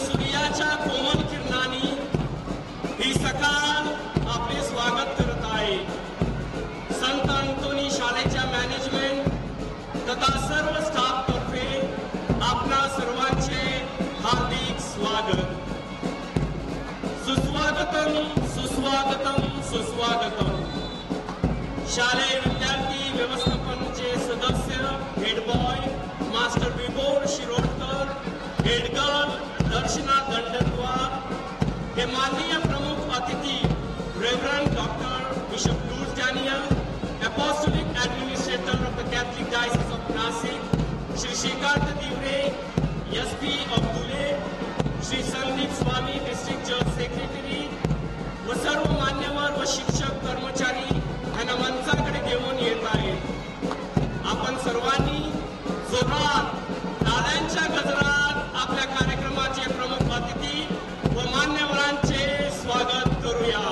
सूर्याच्या कोमल किरणांनी ही सकाळ आपले स्वागत करत आहे. संत अंतोनी शाळेच्या मॅनेजमेंट तथा सर्व स्टाफ तर्फे आपणा सर्वांचे हार्दिक स्वागत. सुस्वागतम सुस्वागतम सुस्वागतम. शालेय विद्यार्थी व्यवस्थापनचे सदस्य head boy master Vibhor Shirodkar, head girl Darshana Dandadwar, हे माननीय प्रमुख अतिथी reverend doctor bishop Lourdes Daniel, apostolic administrator of the Catholic diocese of Nashik, Shri Shrikant Diware SP of Dhule, Shri Sandeep Swami district church secretary व सर्व मान्यवर व शिक्षक कर्मचारी यांना मंचाकडे घेऊन येत आहेत. आपण सर्वांनी जोरात टाळ्यांच्या गजरात आपल्या कार्यक्रमाचे प्रमुख अतिथी व मान्यवरांचे स्वागत करूया.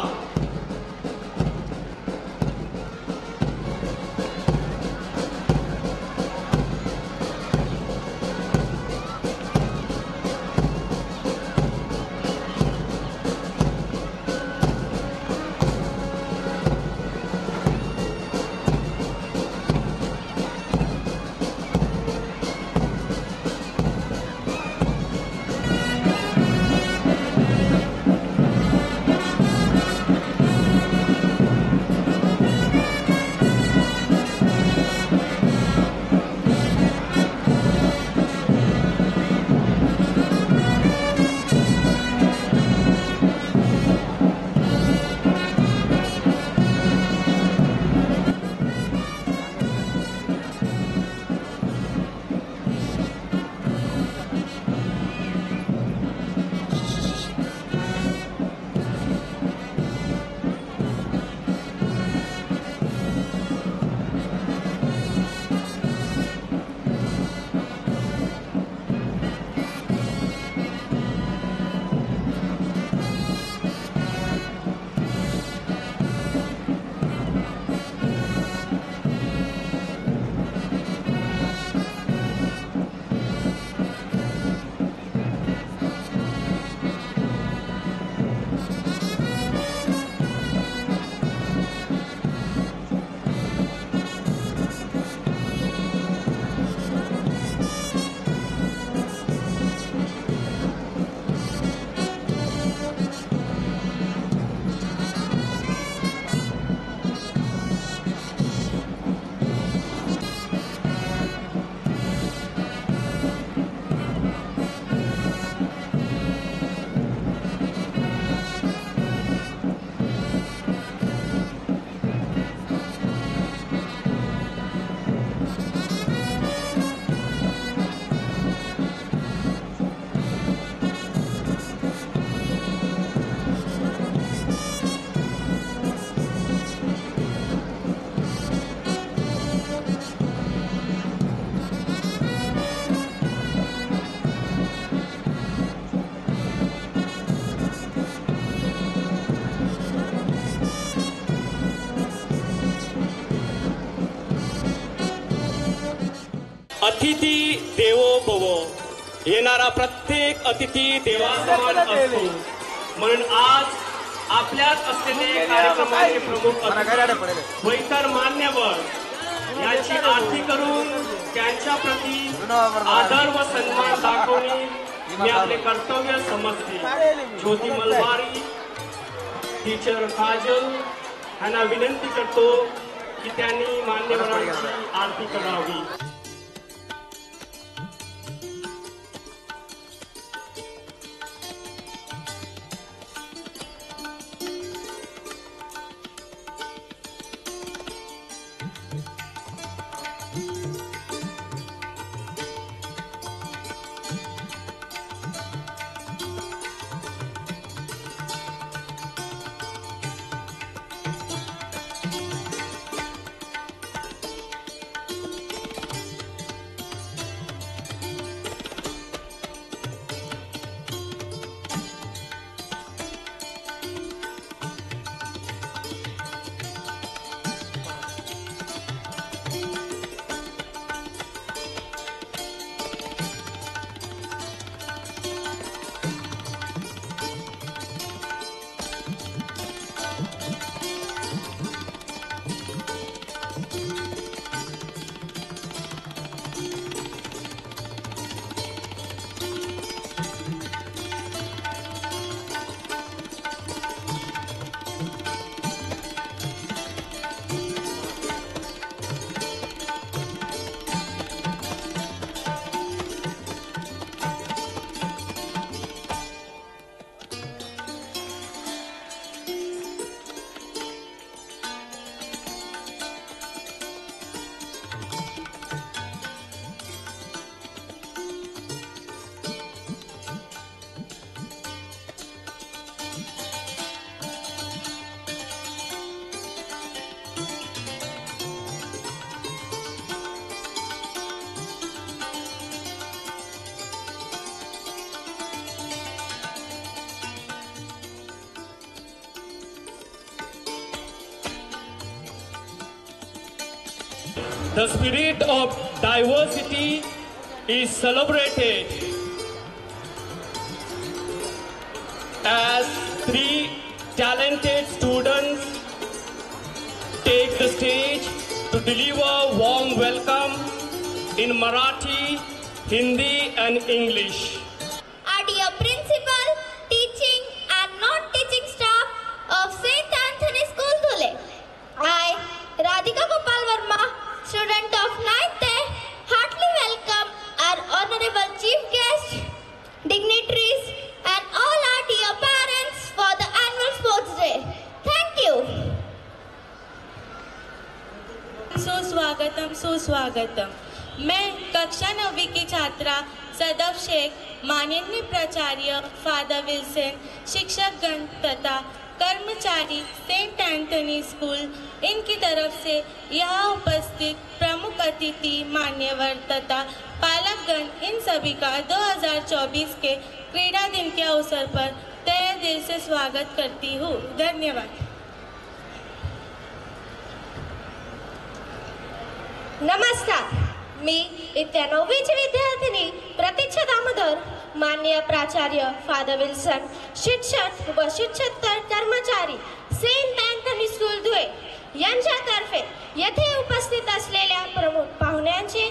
अतिथी देवो भव. येणारा प्रत्येक अतिथी देवासमान असतो. म्हणून आज आपल्यात असलेले कार्यक्रमाचे प्रमुख अतिथी व इतर मान्यवर यांची आरती करून त्यांच्या प्रती आदर व सन्मान दाखवणे मी आपले कर्तव्य समजते. ज्योती मलबारी, टीचर काजल यांना विनंती करतो की त्यांनी मान्यवरांची आरती करावी. the spirit of diversity is celebrated as three talented students take the stage to deliver warm welcome in Marathi, Hindi and English. Our dear principal, teaching and non-teaching staff of St. Anthony School, Dhule. I, Radhika Gopal Verma, student of 9th A, heartily welcome our honorable chief guests, dignitaries and all our dear parents for the annual sports day. Thank you. सुस्वागतम। मैं कक्षा 9वीं की छात्रा सदफ शेख, माननीय प्राचार्य father Wilson, शिक्षकगण तथा कर्मचारी Saint Anthony school इनकी तरफ से यहाँ उपस्थित प्रमुख अतिथि, मान्यवर तथा पालकगण इन सभी का 2024 के क्रीड़ा दिन के अवसर पर तहे दिल से स्वागत करती हूँ। धन्यवाद। नमस्कार, मी इयत्ता 9वीची विद्यार्थिनी प्रतीक्षा दामोदर, माननीय प्राचार्य फादर विल्सन, शिक्षक व शिक्षकेतर कर्मचारी सेंट अँथनी स्कूल धुळे यांच्यातर्फे येथे उपस्थित असलेल्या प्रमुख पाहुण्यांचे,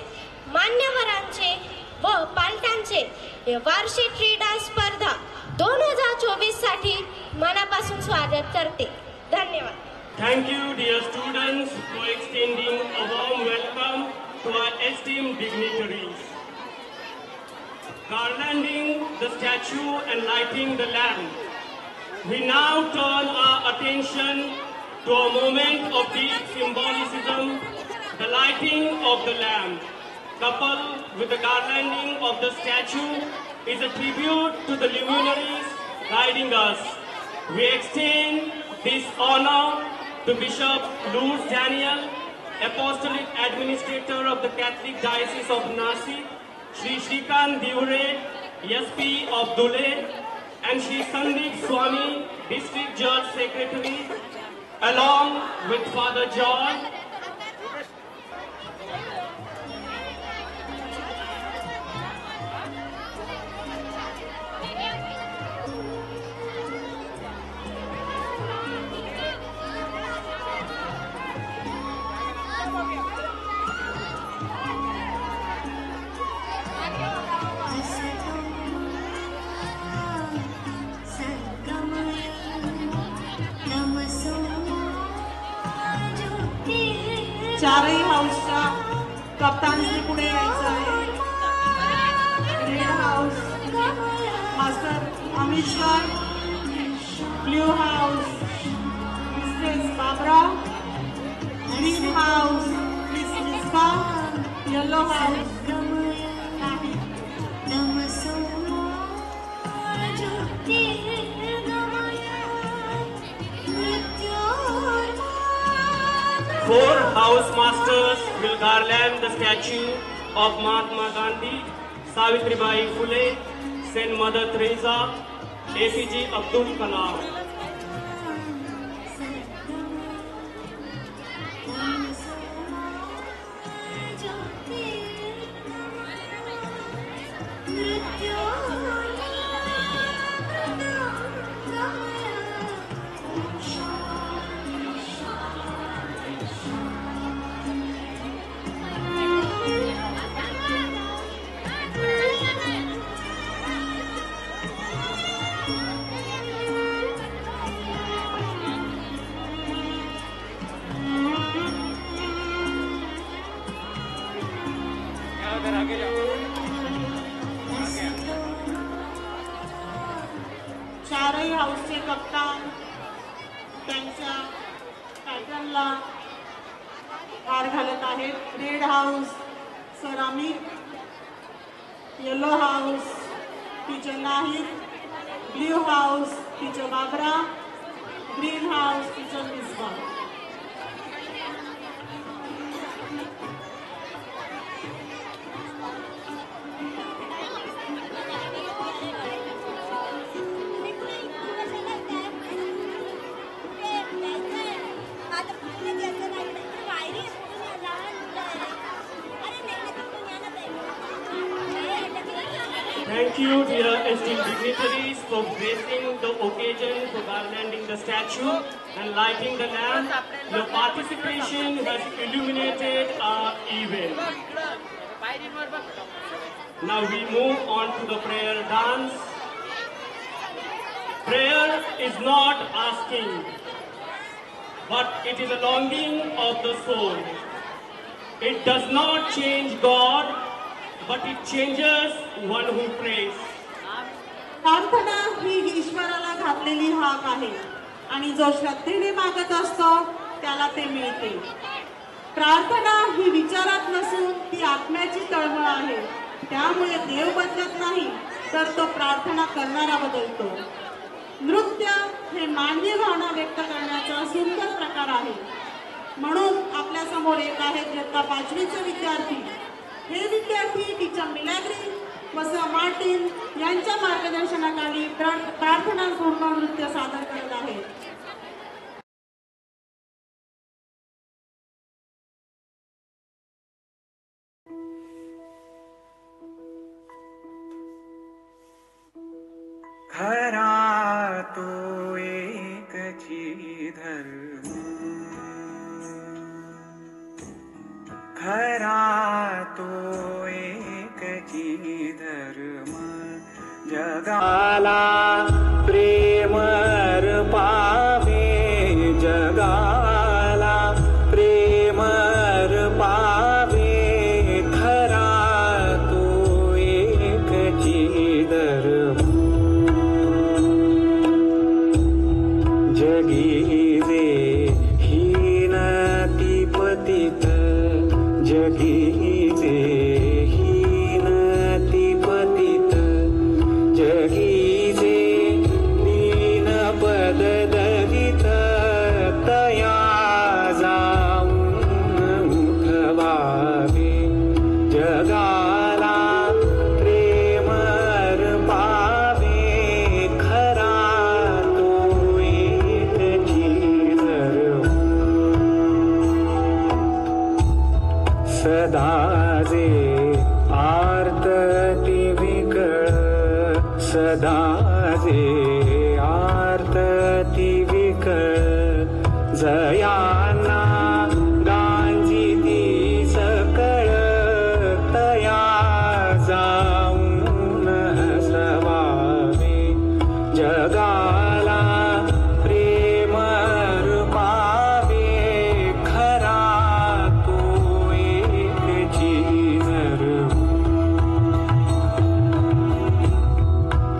मान्यवरांचे व पालकांचे वार्षिक क्रीडा स्पर्धा 2024 साठी मनापासून स्वागत करते। धन्यवाद। Thank you, dear students, for extending a warm welcome to our esteemed dignitaries. Garlanding the statue and lighting the lamp, we now turn our attention to a moment of deep symbolicism, the lighting of the lamp, coupled with the garlanding of the statue, is a tribute to the luminaries guiding us. We extend this honor to Bishop Lourdes Daniel, Apostolic Administrator of the Catholic Diocese of Nasik, Shri Shrikant Divre, SP of Dhule, and Shri Sandeep Swami, District Judge Secretary, along with Father John, चारही हाऊसच्या कप्तानने पुढे यायचं आहे। Red house master Amit Shah, blue house mistress Babra, green house miss Misba, yellow house नाही। Four house masters will garland the statue of Mahatma Gandhi, Savitribai Phule, Saint Mother Teresa, APJ Abdul Kalam. चारही हाऊसचे कप्तान त्यांच्या पॅटर्नला हार घालत आहेत। Red house sir Amit, yellow house teacher Nahid, blue house teacher Babra, green house teacher Misba. gratitude here esteemed dignitaries for gracing the occasion for garlanding the statue and lighting the lamp. Your participation has illuminated our event. Now we move on to the prayer dance. Prayer is not asking, but it is a longing of the soul. It does not change God, but it changes one who prays. प्रार्थना ही ईश्वराला घातलेली हाक आहे आणि जो श्रद्धेने मागत असतो त्याला ते मिळते. प्रार्थना ही विचारात नसून ती आत्म्याची तळमळ आहे. त्यामुळे देव बदलत नाही तर तो प्रार्थना करणारा बदलतो. नृत्य हे मानवी भावना व्यक्त करण्याचा सुंदर प्रकार आहे. म्हणून आपल्या समोर येत आहेत इयत्ता 5वीचे विद्यार्थी. हे विद्यार्थी टीचर मिलॅग्री व सर मार्टिन यांच्या मार्गदर्शनाखाली प्रार्थना पूर्ण नृत्य सादर करत आहेत. खरा तो एकची धर्म, खरा तो एकची धर्म, जगाला प्रेम अर्पावे, जगाला प्रेम अर्पावे, खरा तो एकची धर्म. जगी जे हीन ती पतित, जगी जे हीन ती पतित, जगी जे दीन पद दलित, तया जाऊन उठवावे, जगाला प्रेम अर्पावे, खरा तो एकची धर्म. सदा जे आर्तती विकळ, सदा जे आर्तती विकळ, जयांना गांजिती सकळ, तया जाऊन हसवावे, जगाला प्रेम अर्पावे, खरा तो एकची धर्म.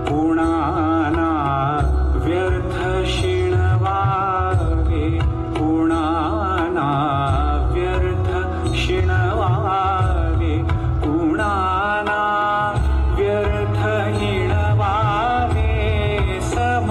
कुणाना व्यर्थ शिणवावे, कुणाना व्यर्थ शिणवावे, कुणाना व्यर्थ हिणवावे, सम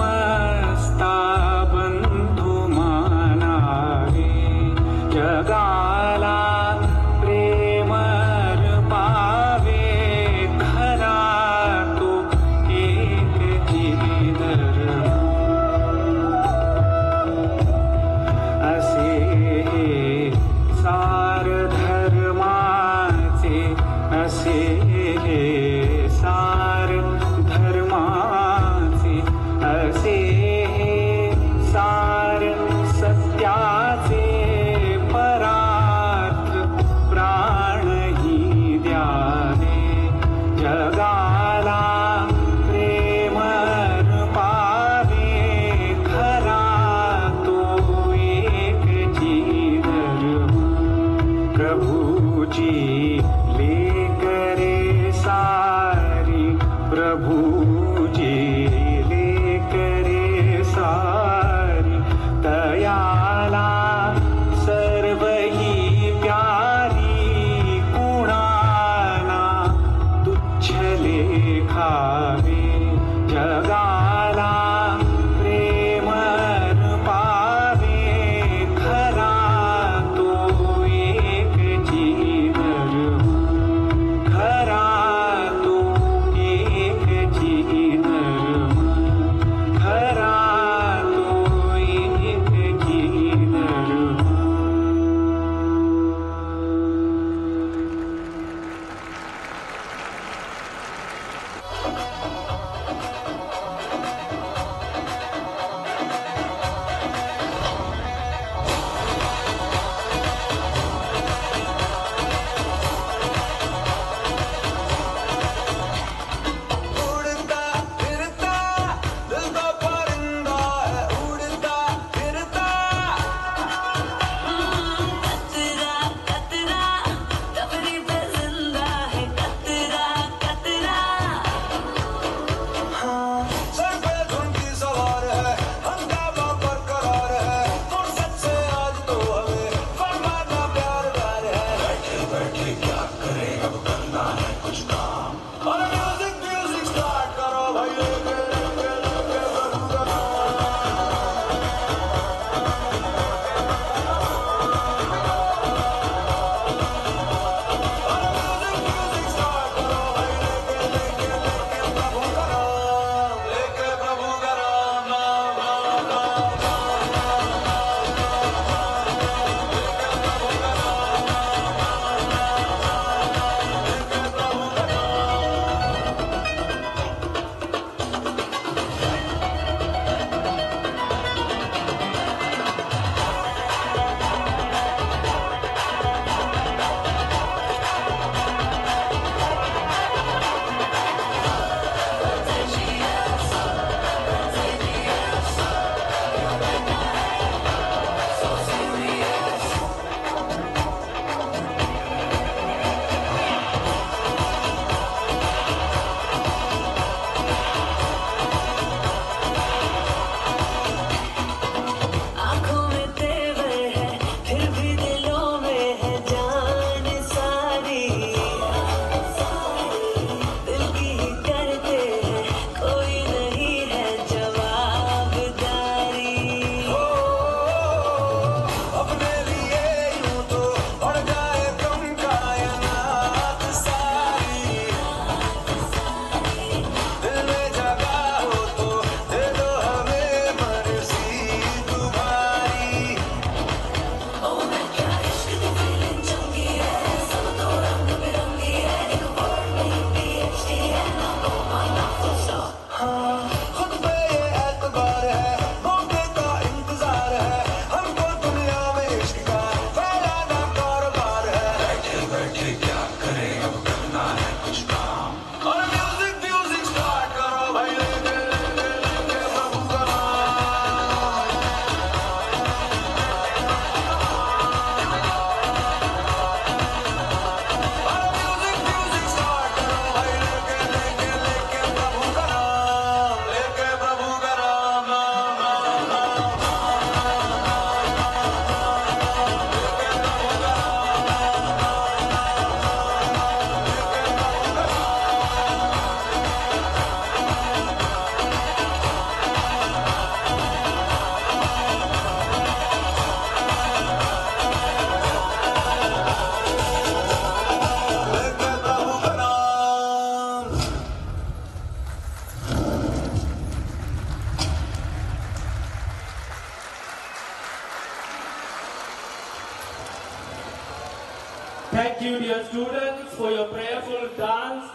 Thank you, dear students, for your prayerful dance.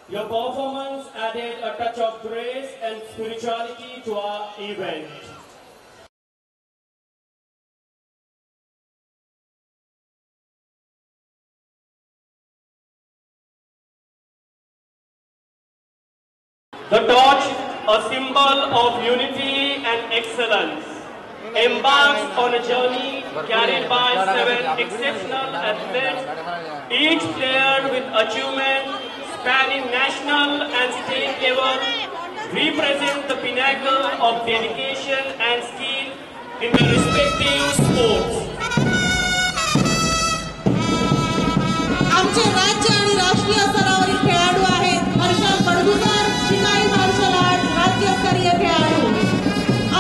Your performance added a touch of grace and spirituality to our event. The torch, a symbol of unity and excellence, embarks on a journey carried by 7 exceptional athletes, each player with achievement spanning national and state level, represent the pinnacle of dedication and skill in their respective sports. आमचे राज्य आणि राष्ट्रीय स्तरावरील खेळाडू आहेत Harshal Badgujar, शिकाई marshal art राज्यस्तरीय खेळाडू,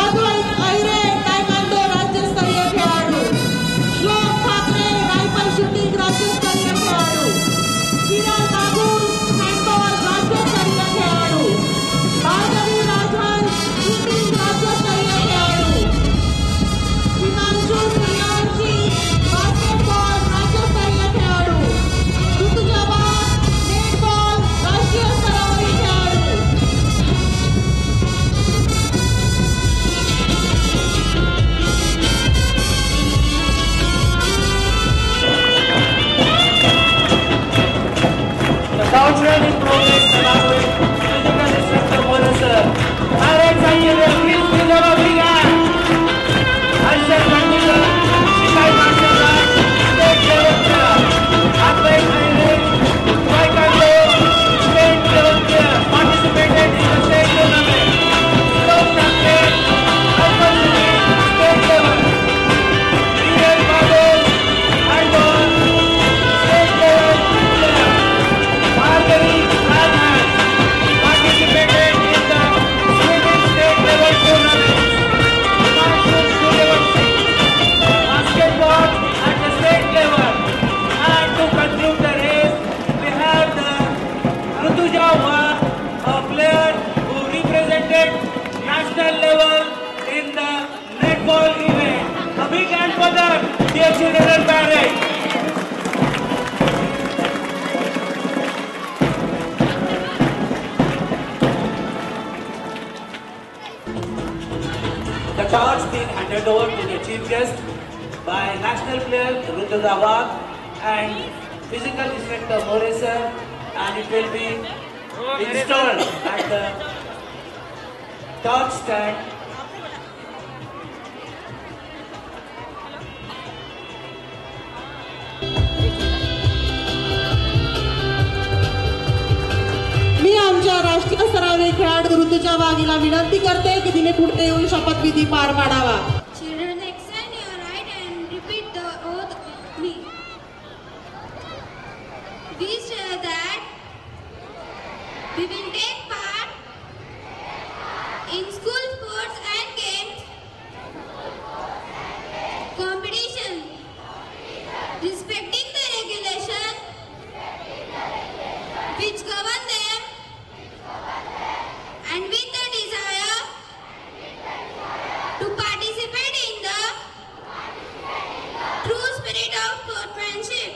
अद्वैत Ahire taekwondo राज्यस्तरीय खेळाडू, श्लोक ठाकरे रायफल शूटिंग राज्यस्तरीय खेळाडू, किरण नागूर हँडबॉल राज्यस्तरीय खेळाडू, भार्गवी राजहंस शूटिंग राज्यस्तरीय खेळाडू, हिमांशू प्रियांशी बास्केटबॉल राज्यस्तरीय खेळाडू, ऋतुजा वाघ नेटबॉल राष्ट्रीय स्तरावरील खेळाडू. The countdown in progress along with physical instructor Monasar. Parents and children, please bring our flag. Harshal Bhandikar, Shikai Marshal Art, State Level Player. Advait Ahire, Taekwondo, State Level Player. Participated in the state tournament. Slow Thackeray, Raifal Shooting, State Level. Kiran Nagur, Handball, State Level Player. Bhargavi Radhans participated in the swimming state level tournament. Himanshu Suryavanshi, basketball at the state level. And to conclude the race, we have the Rutuja Wagh, a player who represented national level in the netball event. A big hand for them, dear children and parents. The torch being handed over to the chief guest by national player Rutuja Wagh and physical instructor Moresa, and it will be installed at the torch stand. मी आमच्या राष्ट्रीय स्तरावरील खेळाडू ऋतुजा वाघ हिला विनंती करते की तिने पुढे येऊन शपथविधी पार पाडावा. Children, extend your right and repeat the oath of me. We swear that we will take part in school sports and games, competition, respecting the regulation which govern them, and with the desire to participate in the true spirit of sportsmanship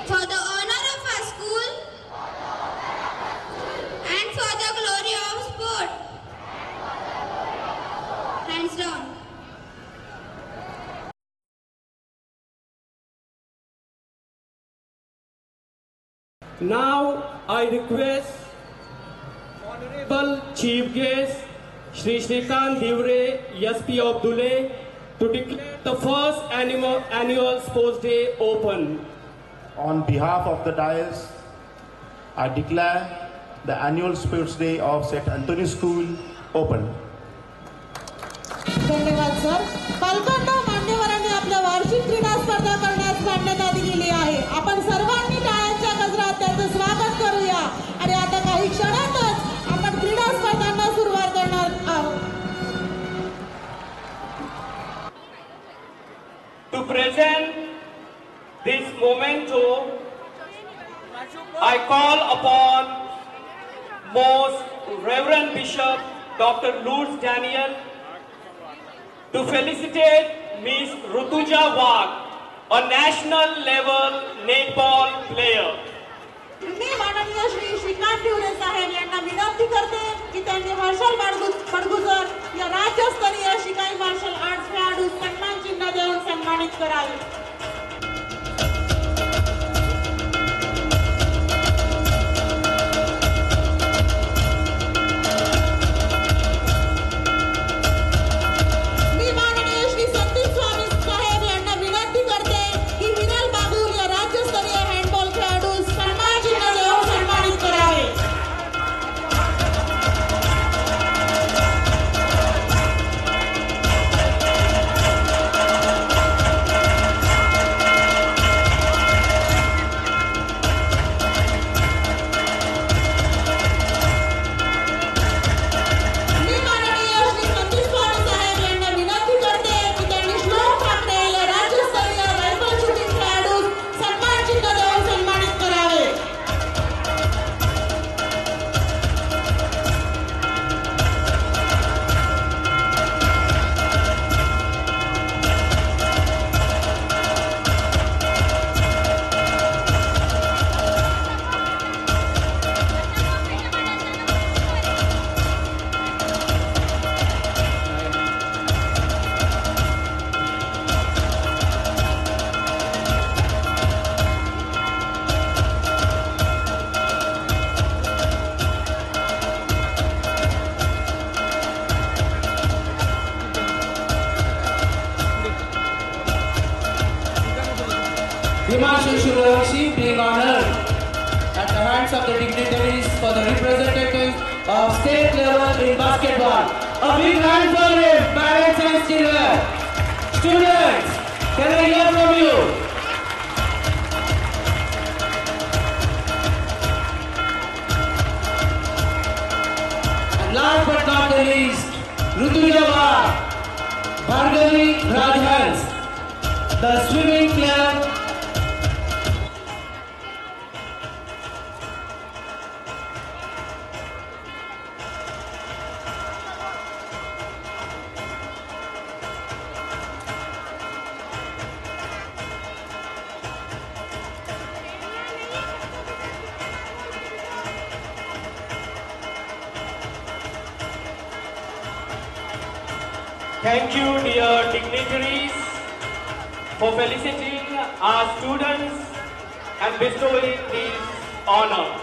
for the honor of our school and for the glory of sport. Hands down. Now I request Honorable Chief Guest Shri Shrikant Divre, SP of Dhule, to declare the first annual Sports Day open. On behalf of the dais, I declare the annual Sports Day of St. Anthony School open. धन्यवाद sir. पालकांना मान्यवरांनी आपल्या वार्षिक क्रीडा स्पर्धा करण्यास मान्यता दिलेली आहे. आपण सर्वांनी टाळ्यांच्या गजरात त्यांचं स्वागत करूया आणि आता काही क्षणातच आपण क्रीडा स्पर्धांना सुरुवात करणार आहोत. To present this memento, I call upon Most Reverend Bishop Dr. Lourdes Daniel to felicitate Miss Rutuja Wagh a national level netball player. मी माननीय श्री श्रीकांत दिवरे साहेब यांना विनंती करते की त्यांनी हर्षल बडगुजर या राज्यस्तरीय शिकाई मार्शल आर्ट्स खेळाडू सन्मान चिन्ह देऊन सन्मानित करावे. Himanshu Shurvanshi being honored at the hands of the dignitaries for the representatives of state level in basketball. A big hand for him, parents and children. Students, can I hear from you? And last but not the least, Rutuja Bhargavi Rajhans, the swimming club. Thank you, dear dignitaries, for felicitating our students and bestowing these honors.